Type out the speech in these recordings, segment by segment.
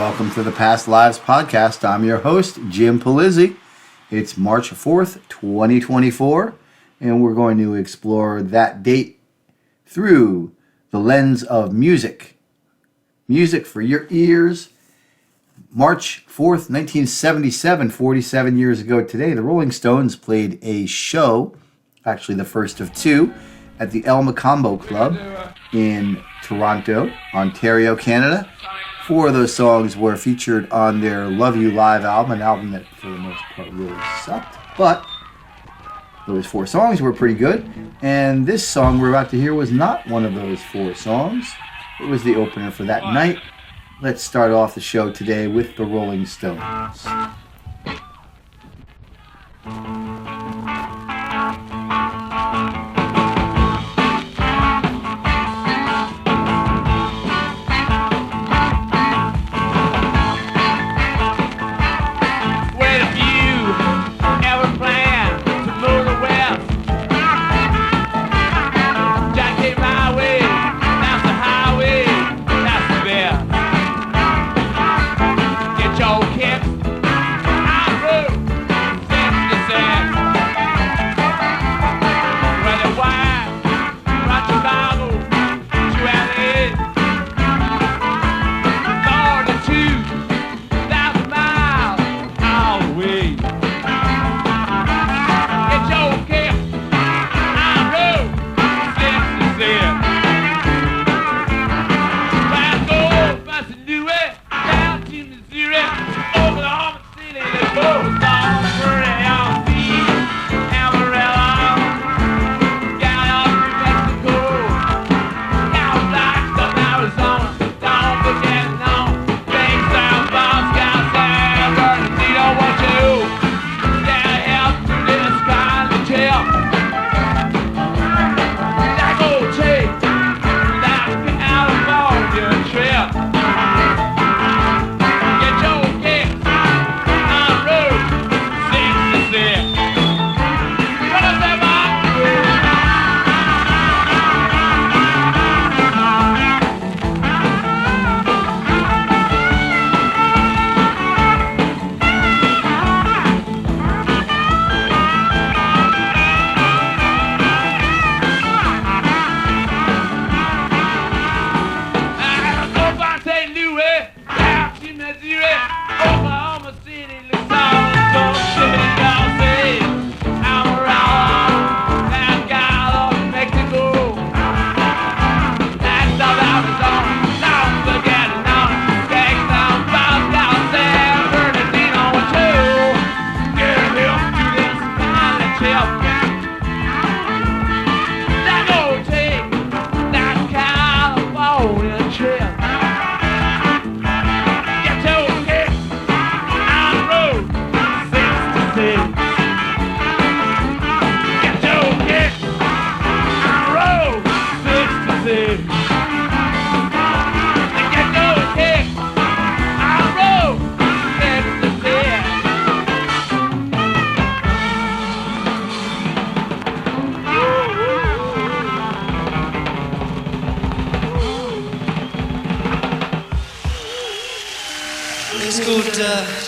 welcome to the Past Lives Podcast. I'm your host, Jim Palizzi. It's March 4th, 2024, and we're going to explore that date through the lens of music. Music for your ears. March 4th, 1977, 47 years ago today, the Rolling Stones played a show, actually the first of two, at the Mocambo Club in Toronto, Ontario, Canada. Four of those songs were featured on their Love You Live album, an album that for the most part really sucked, but those four songs were pretty good, and this song we're about to hear was not one of those four songs. It was the opener for that night. Let's start off the show today with the Rolling Stones.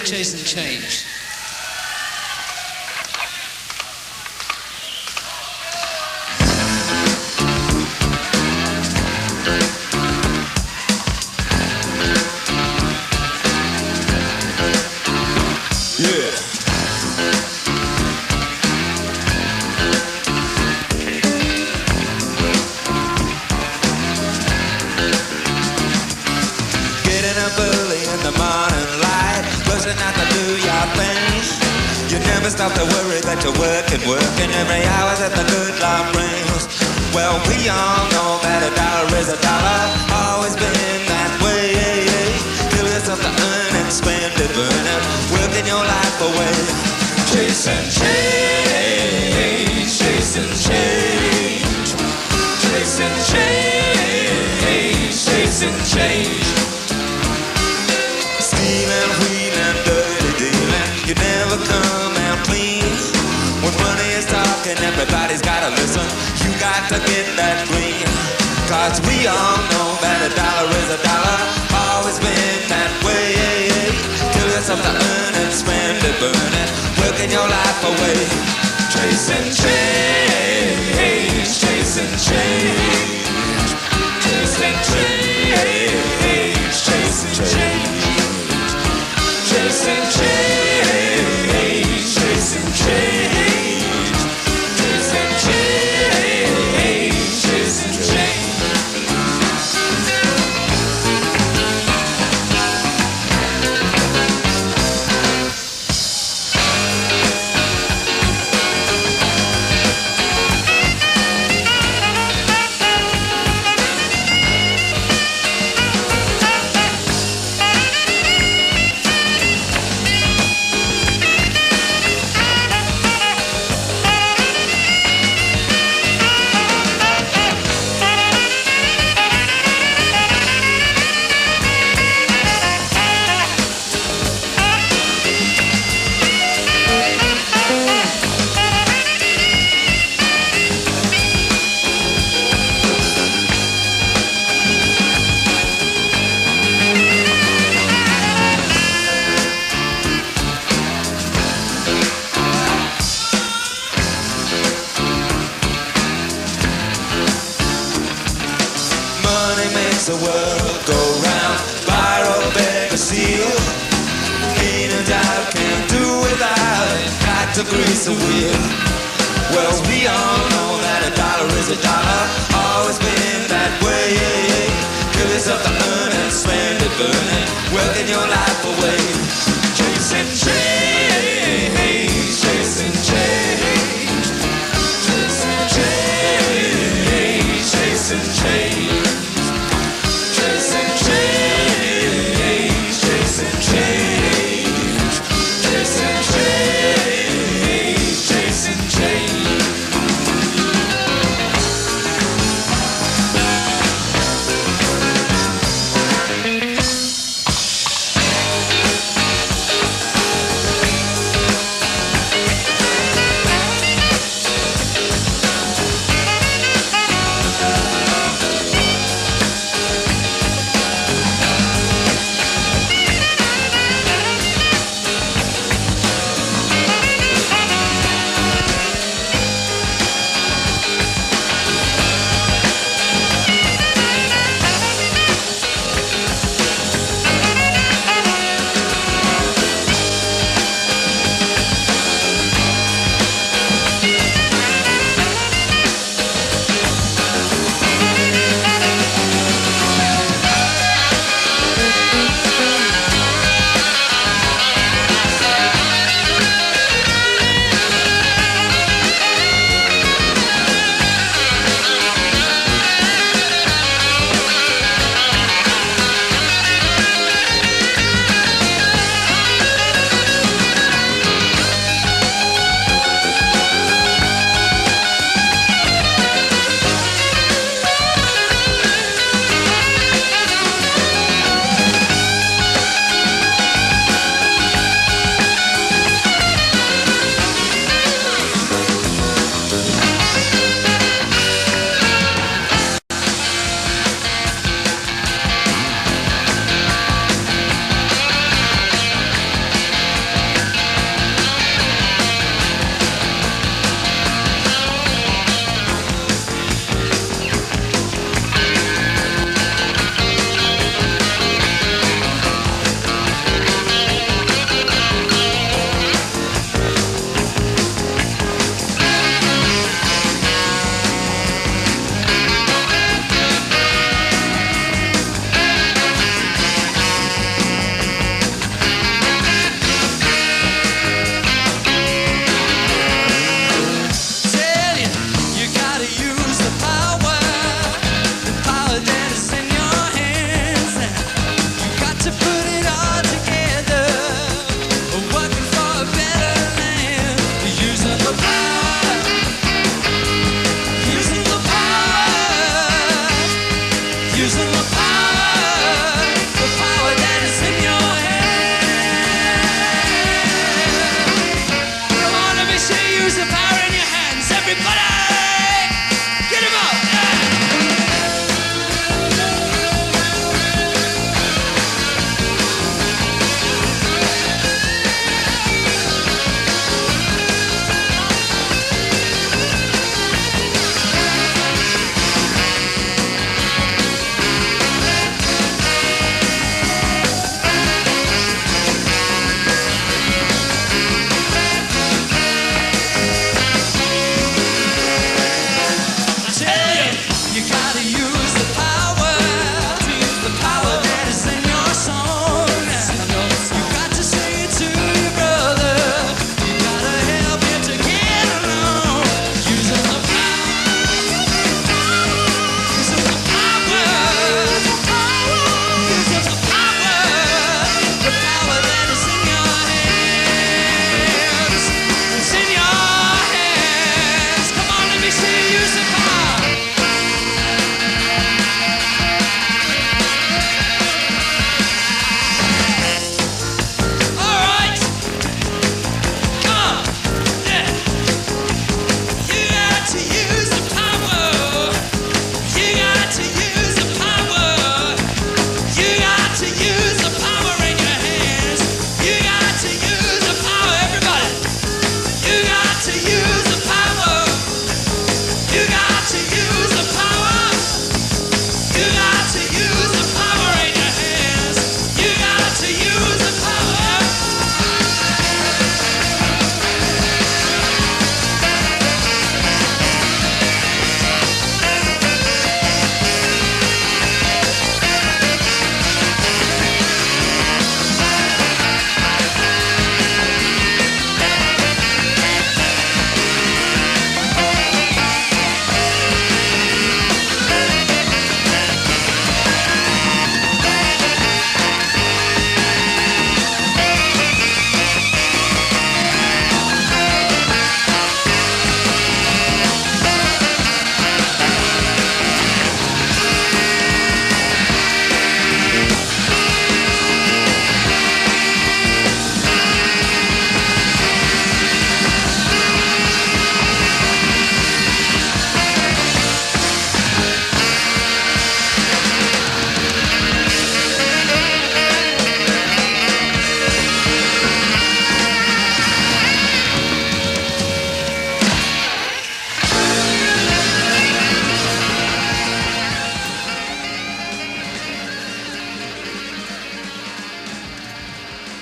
Chase and Change. Stop to worry that you're working every hour that the good life brings. Well, we all know that a dollar is a dollar, always been that way. Give yourself to earn and spend it, burn it, working your life away. Chase and change, chase and change, chase and change, chase and change. Stealing, wheeling, dirty dealing, you never come out clean. When money is talking, everybody's gotta listen. You got to get that green, 'cause we all know that a dollar is a dollar, always always been that way. Till it's up to earn and spend it, burn it, working your life away. Chasing change, chasing change, chasing change, chasing change, chasing change, chasing change, chasing change, chasing change. The world go round, borrow, beg, or steal. In and out, can't do without it. Got to grease the wheel. Well, we all know that a dollar is a dollar. Always been that way. Till it's up to earn and spend it, burn it, working your life away. Chasing change, chasing change, chasing change, chasing change. Chasing change, chasing change, chasing change, chasing change.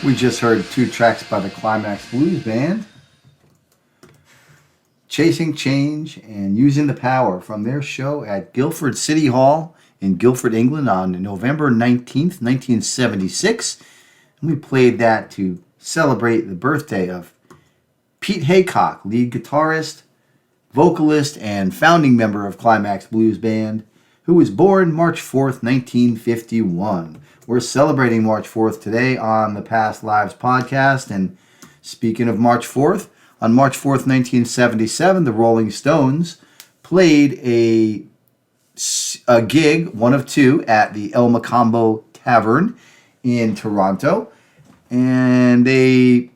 We just heard two tracks by the Climax Blues Band, Chasing Change and Using the Power, from their show at Guildford City Hall in Guildford, England on November 19th, 1976. And we played that to celebrate the birthday of Pete Haycock, lead guitarist, vocalist, and founding member of Climax Blues Band, who was born March 4th, 1951. We're celebrating March 4th today on the Past Lives podcast. And speaking of March 4th, on March 4th, 1977, the Rolling Stones played a gig, one of two, at the El Mocambo Tavern in Toronto. And they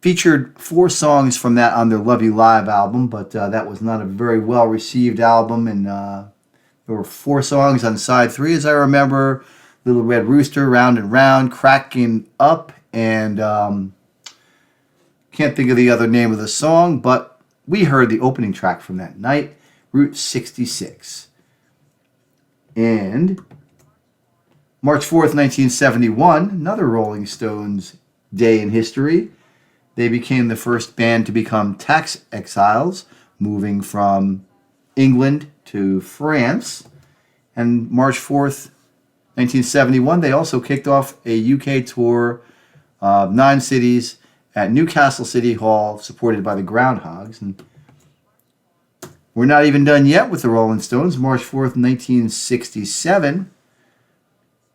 featured 4 songs from that on their Love You Live album, but that was not a very well-received album. And there were 4 songs on side 3, as I remember. Little Red Rooster, Round and Round, Cracking Up, and can't think of the other name of the song, but we heard the opening track from that night, Route 66. And March 4th, 1971, another Rolling Stones day in history. They became the first band to become tax exiles, moving from England to France. And March 4th, 1971, they also kicked off a UK tour of 9 cities at Newcastle City Hall, supported by the Groundhogs. And we're not even done yet with the Rolling Stones. March 4th, 1967,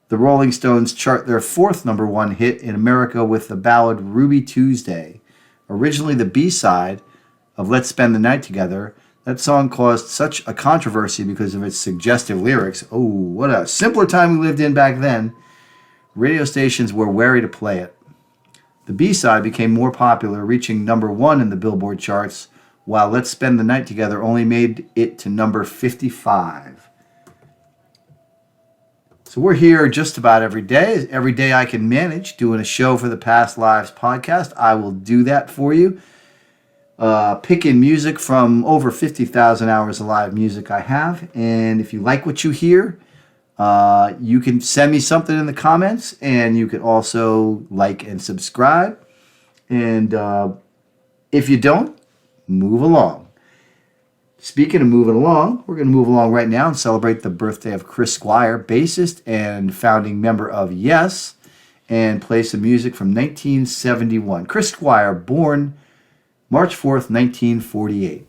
the Rolling Stones chart their 4th #1 hit in America with the ballad Ruby Tuesday. Originally the B-side of Let's Spend the Night Together, that song caused such a controversy because of its suggestive lyrics. Oh, what a simpler time we lived in back then. Radio stations were wary to play it. The B-side became more popular, reaching #1 in the Billboard Charts, while Let's Spend the Night Together only made it to number 55. So we're here just about every day. Every day I can manage doing a show for the Past Lives podcast, I will do that for you. Picking music from over 50,000 hours of live music I have. And if you like what you hear, you can send me something in the comments, and you can also like and subscribe. And if you don't, move along. Speaking of moving along, we're going to move along right now and celebrate the birthday of Chris Squire, bassist and founding member of Yes, and play some music from 1971. Chris Squire, born March 4th, 1948.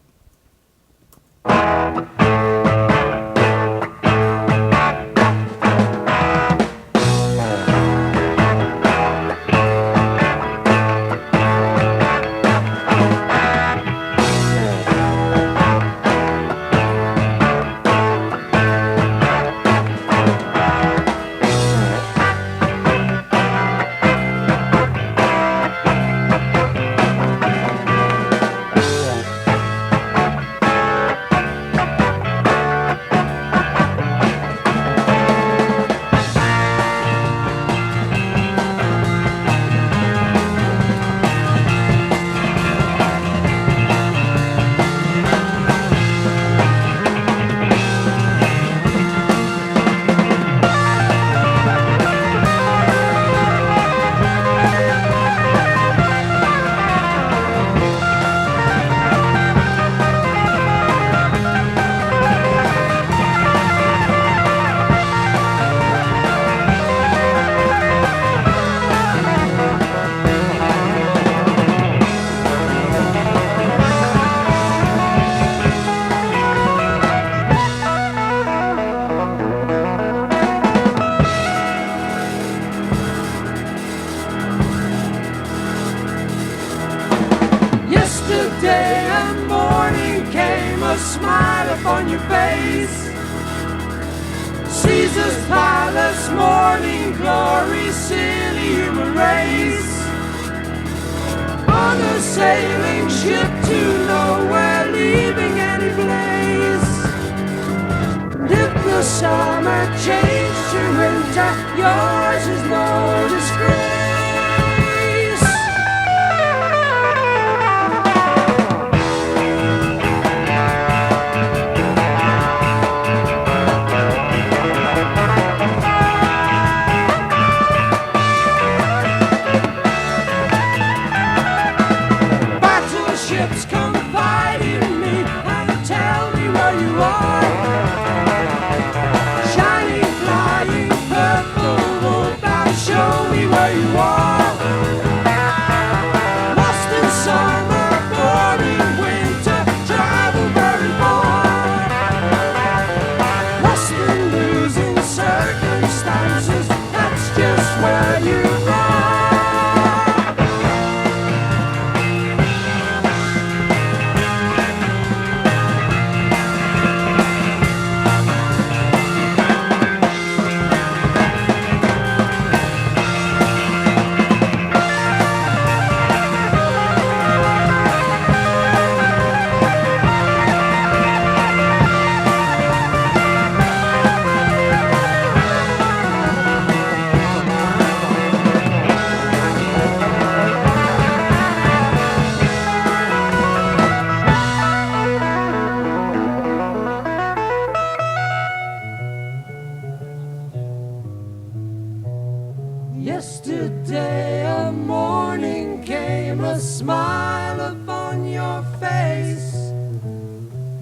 Smile upon your face, Caesar's palace, morning glory, silly human race. On a sailing ship to nowhere, leaving any place. And if the summer changed to winter, yours is no disgrace.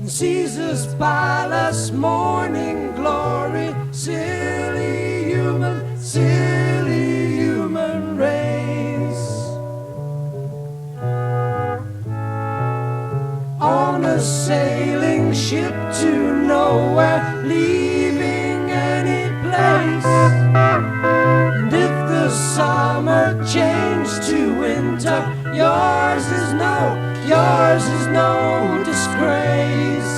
Caesar's palace, morning glory, silly human race. On a sailing ship to nowhere, leaving any place. And if the summer changed to winter, yours is no disgrace.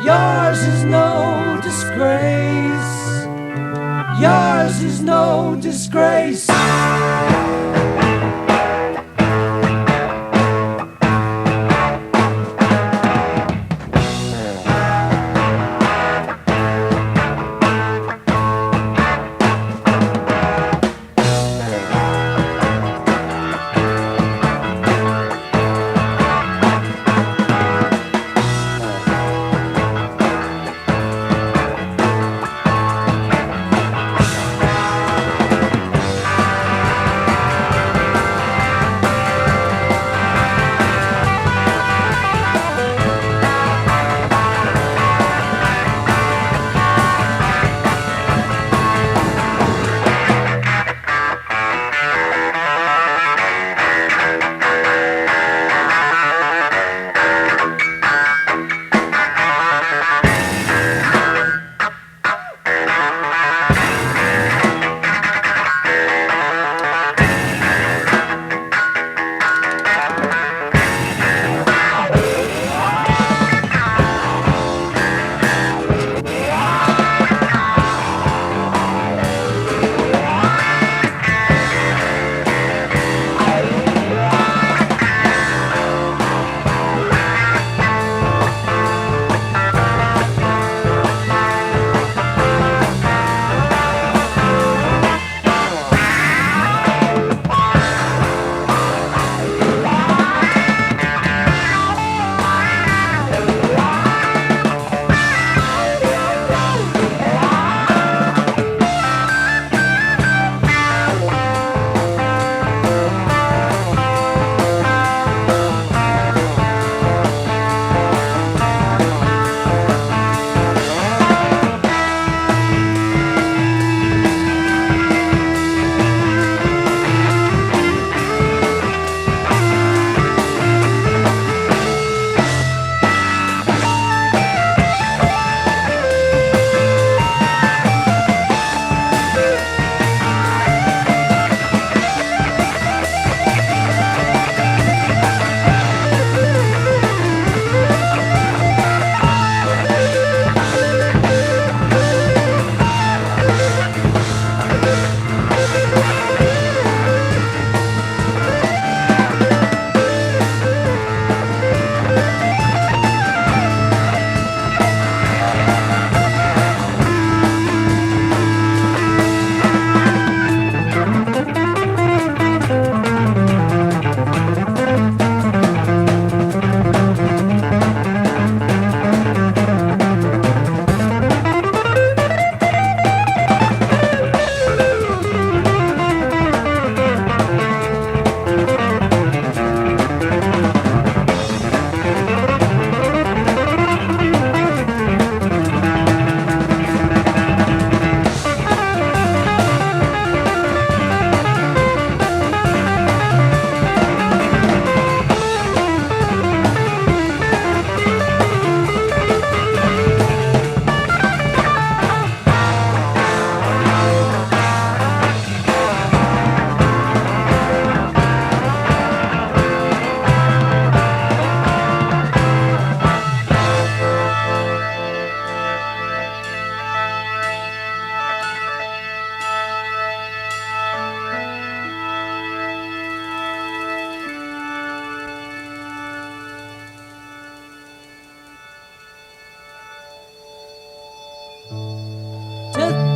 Yours is no disgrace. Yours is no disgrace.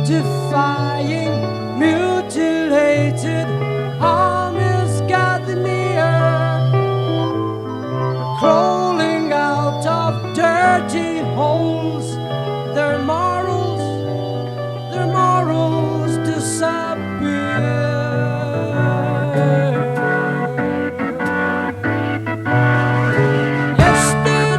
Defying, mutilated, harm is gathered near, crawling out of dirty holes. Their morals disappear. Yesterday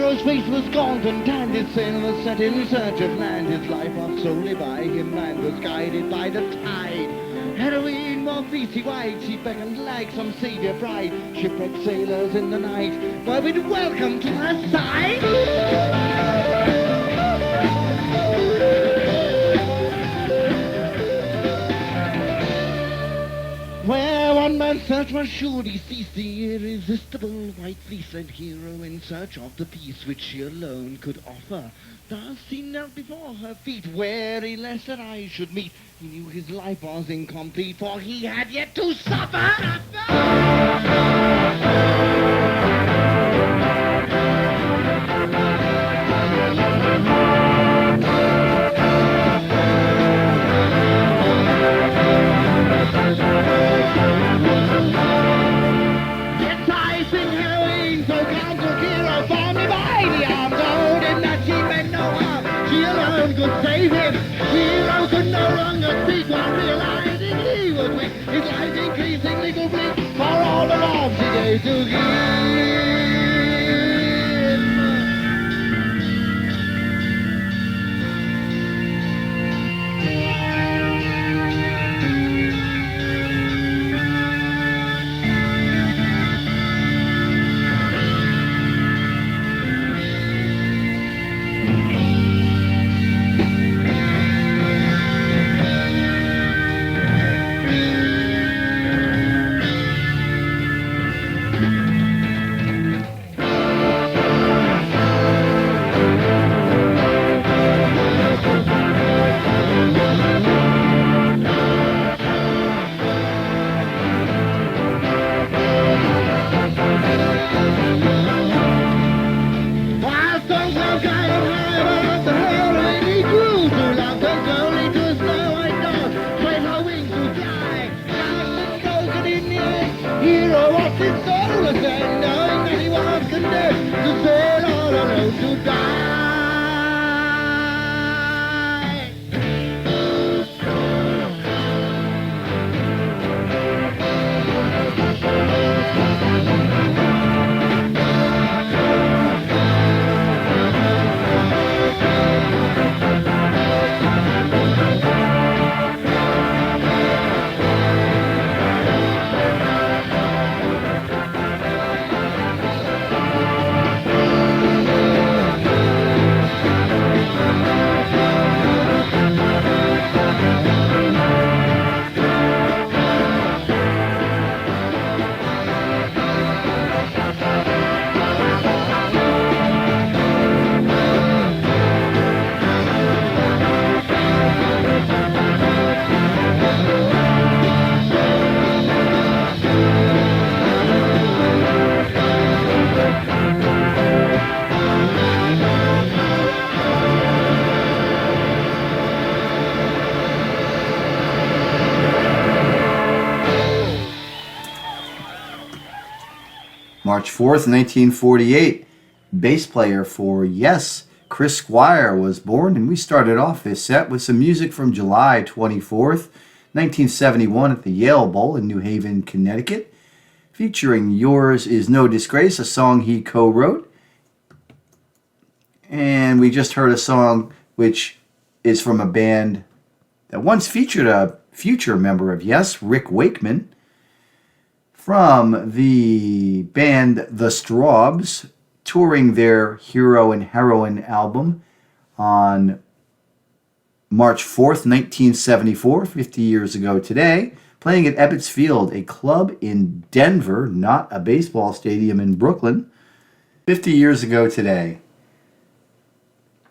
hero's face was gaunt and tanned, his sail was set in search of land. His life was solely by him, man was guided by the tide. Heroine more fleecy white, she beckoned like some saviour bride. Shipwrecked sailors in the night were bid welcome to her side. Where one man's search was surely cease, the irresistible white fleece-led hero in search of the peace which she alone could offer. Thus he knelt before her feet, wary lest her eyes should meet. He knew his life was incomplete, for he had yet to suffer. Enticing heroine, so calm to hero, firmly by the arm, told him that she meant no harm. She alone could save him. Hero could no longer speak while realizing he was weak. His life increasingly complete for all the love she gave to give. March 4th, 1948, bass player for Yes, Chris Squire was born, and we started off this set with some music from July 24th, 1971 at the Yale Bowl in New Haven, Connecticut, featuring Yours Is No Disgrace, a song he co-wrote. And we just heard a song which is from a band that once featured a future member of Yes, Rick Wakeman, from the band The Strawbs, touring their Hero and Heroine album on March 4th, 1974, 50 years ago today, playing at Ebbets Field, a club in Denver, not a baseball stadium in Brooklyn, 50 years ago today.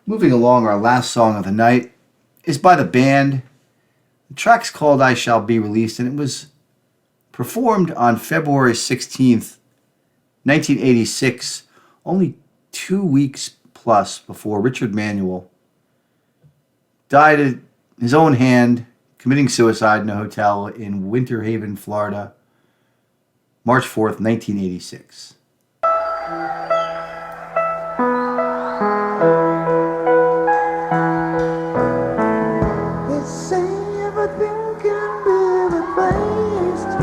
Moving along, our last song of the night is by the band. The track's called I Shall Be Released, and it was performed on February 16th, 1986, only 2 weeks plus before Richard Manuel died at his own hand, committing suicide in a hotel in Winter Haven, Florida, March 4th, 1986. They say everything can be replaced.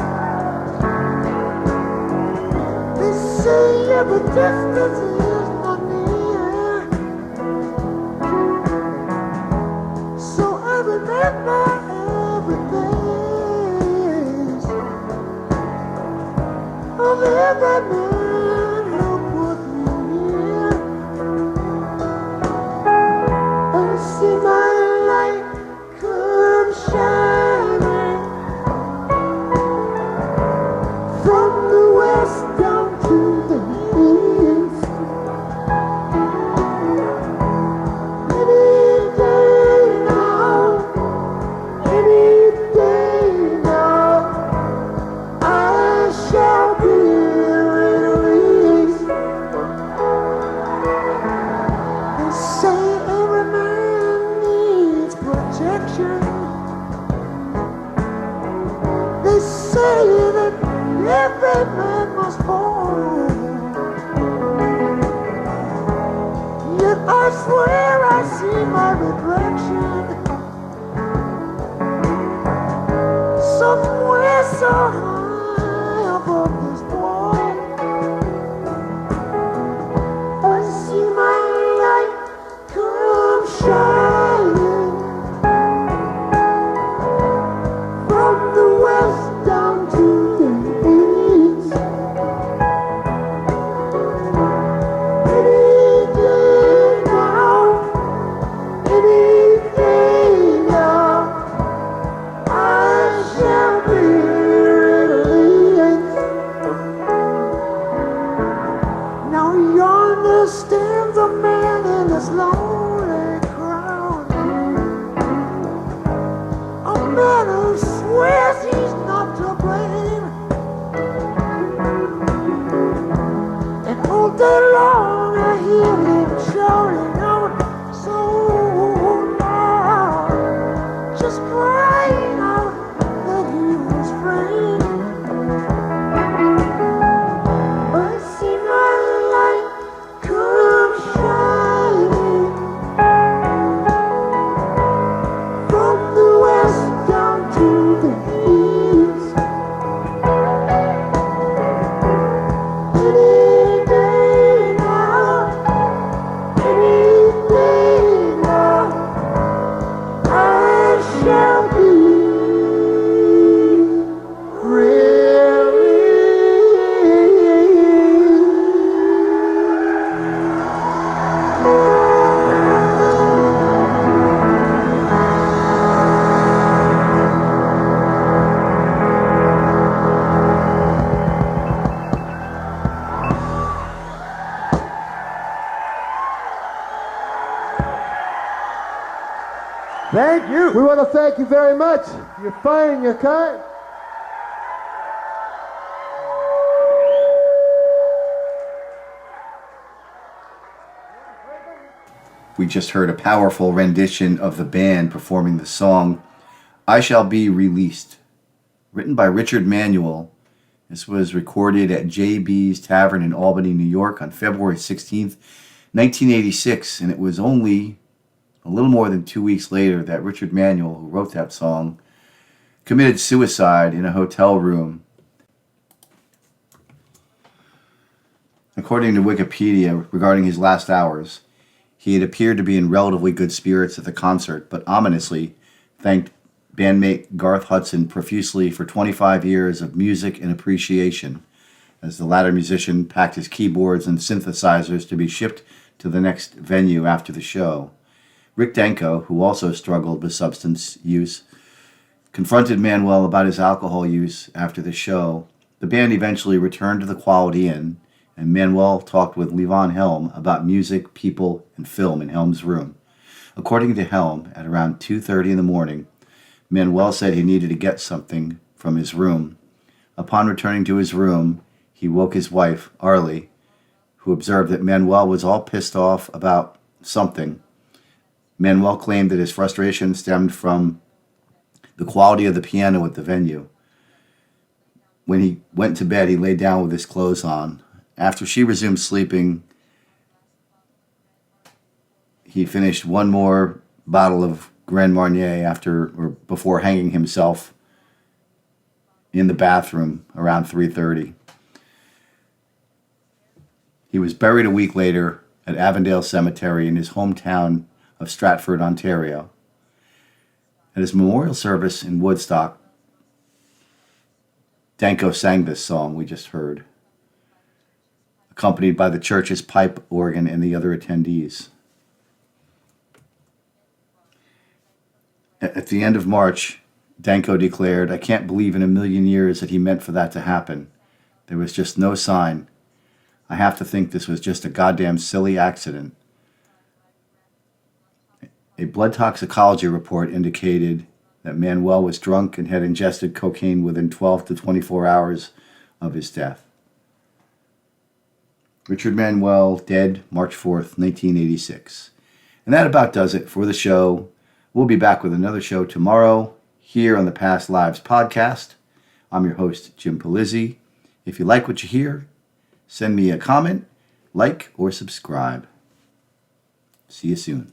They say every distance is not near. my everything of every man who put me near. And see my light come shining from the west down to the east. Any day now, any day now, I shall be released. They say every man needs protection. They say that every man must fall. Yet I swear I see my reflection somewhere so high above this wall. I see my light come shining from the west down to the east. Any day now, any day now, I shall be released. Now yonder stands a man in this lonely crowd, a man who swears he's not to blame, and all day long I hear him shouting out so loud, just crying out that he was free. I see my light come shining from the west down to the east. Any day now, any day now, I shall be Thank you. We want to thank you very much. You're fine, you're kind. We just heard a powerful rendition of the band performing the song I Shall Be Released, written by Richard Manuel. This was recorded at JB's Tavern in Albany, New York on February 16th, 1986, and it was only a little more than 2 weeks later that Richard Manuel, who wrote that song, committed suicide in a hotel room. According to Wikipedia, regarding his last hours, he had appeared to be in relatively good spirits at the concert, but ominously thanked bandmate Garth Hudson profusely for 25 years of music and appreciation, as the latter musician packed his keyboards and synthesizers to be shipped to the next venue after the show. Rick Denko, who also struggled with substance use, confronted Manuel about his alcohol use after the show. The band eventually returned to the Quality Inn, and Manuel talked with Levon Helm about music, people, and film in Helm's room. According to Helm, at around 2:30 in the morning, Manuel said he needed to get something from his room. Upon returning to his room, he woke his wife, Arlie, who observed that Manuel was all pissed off about something. Manuel claimed that his frustration stemmed from the quality of the piano at the venue. When he went to bed, he lay down with his clothes on. After she resumed sleeping, he finished one more bottle of Grand Marnier before hanging himself in the bathroom around 3:30. He was buried a week later at Avondale Cemetery in his hometown of Stratford, Ontario. At his memorial service in Woodstock, Danko sang this song we just heard, accompanied by the church's pipe organ and the other attendees. At the end of March, Danko declared, "I can't believe in a million years that he meant for that to happen. There was just no sign. I have to think this was just a goddamn silly accident." A blood toxicology report indicated that Manuel was drunk and had ingested cocaine within 12 to 24 hours of his death. Richard Manuel, dead March 4th, 1986. And that about does it for the show. We'll be back with another show tomorrow here on the Past Lives podcast. I'm your host, Jim Polizzi. If you like what you hear, send me a comment, like, or subscribe. See you soon.